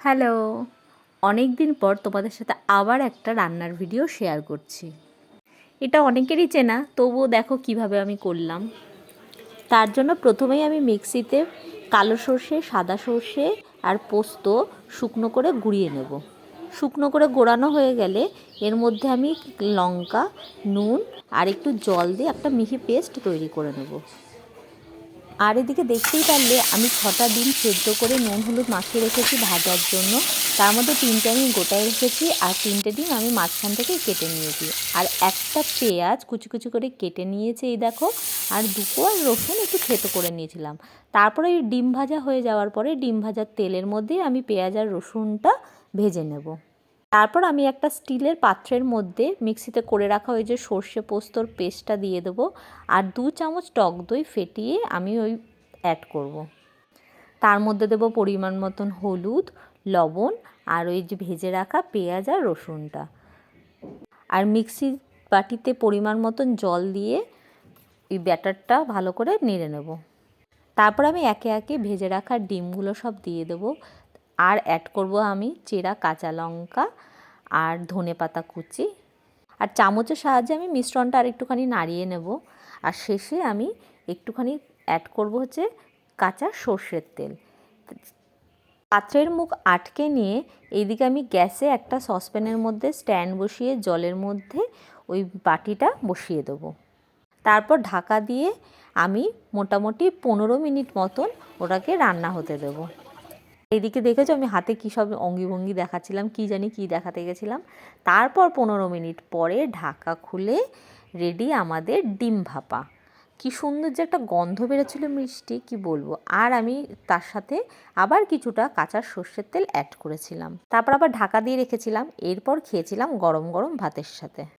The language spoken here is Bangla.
হ্যালো, অনেক দিন পর তোমাদের সাথে আবার একটা রান্নার ভিডিও শেয়ার করছি। এটা অনেকেরই চেনা, তবুও দেখো কিভাবে আমি করলাম। তার জন্য প্রথমেই আমি মিক্সিতে কালো সর্ষে, সাদা সর্ষে আর পোস্ত শুকনো করে গুঁড়িয়ে নেব। শুকনো করে গোড়ানো হয়ে গেলে এর মধ্যে আমি লঙ্কা, নুন আর একটু জল দিয়ে একটা মিহি পেস্ট তৈরি করে নেব। আর এদিকে দেখতেই পারলে আমি 6টা ডিম সেদ্ধ করে নুন হলুদ মাখিয়ে রেখেছি ভাজার জন্য। তার মধ্যে 3টে আমি গোটায় রেখেছি আর 3টে ডিম আমি মাঝখান থেকে কেটে নিয়েছি। আর একটা পেঁয়াজ কুচি কুচি করে কেটে নিয়েছি, এই দেখো। আর 2 কোয়া রসুন একটু থেতো করে নিয়েছিলাম। তারপরে এই ডিম ভাজা হয়ে যাওয়ার পরে ডিম ভাজার তেলের মধ্যে আমি পেঁয়াজ আর রসুনটা ভেজে নেব। তারপর আমি একটা স্টিলের পাত্রের মধ্যে মিক্সিতে করে রাখা ওই যে সর্ষে পোস্তর পেস্টটা দিয়ে দেবো। আর 2 চামচ টক দই ফেটিয়ে আমি ওই অ্যাড করব। তার মধ্যে দেবো পরিমাণ মতন হলুদ, লবণ আর ওই যে ভেজে রাখা পেঁয়াজ আর রসুনটা। আর মিক্সির বাটিতে পরিমাণ মতন জল দিয়ে এই ব্যাটারটা ভালো করে নেড়ে নেব। তারপর আমি একে একে ভেজে রাখা ডিমগুলো সব দিয়ে দেবো। আর অ্যাড করব আমি চেরা কাঁচা লঙ্কা আর ধনেপাতা কুচি। আর চামচের সাহায্যে আমি মিশ্রণটা আর একটুখানি নাড়িয়ে নেব। আর শেষে আমি একটুখানি অ্যাড করব হচ্ছে কাঁচা সর্ষের তেল। পাত্রের মুখ আটকে নিয়ে এইদিকে আমি গ্যাসে একটা সসপ্যানের মধ্যে স্ট্যান্ড বসিয়ে জলের মধ্যে ওই বাটিটা বসিয়ে দেবো। তারপর ঢাকা দিয়ে আমি মোটামুটি 15 মিনিট মতন ওটাকে রান্না হতে দেবো। এইদিকে দেখেছো আমি হাতে কী সব অঙ্গিভঙ্গি দেখাচ্ছিলাম, কী জানি কী দেখাতে গেছিলাম। তারপর 15 মিনিট পরে ঢাকা খুলে রেডি আমাদের ডিম ভাপা। কী সুন্দর যে একটা গন্ধ বেরোচ্ছিলো মিষ্টি, কি বলবো। আর আমি তার সাথে আবার কিছুটা কাঁচা সর্ষের তেল অ্যাড করেছিলাম। তারপর আবার ঢাকা দিয়ে রেখেছিলাম। এরপর খেয়েছিলাম গরম গরম ভাতের সাথে।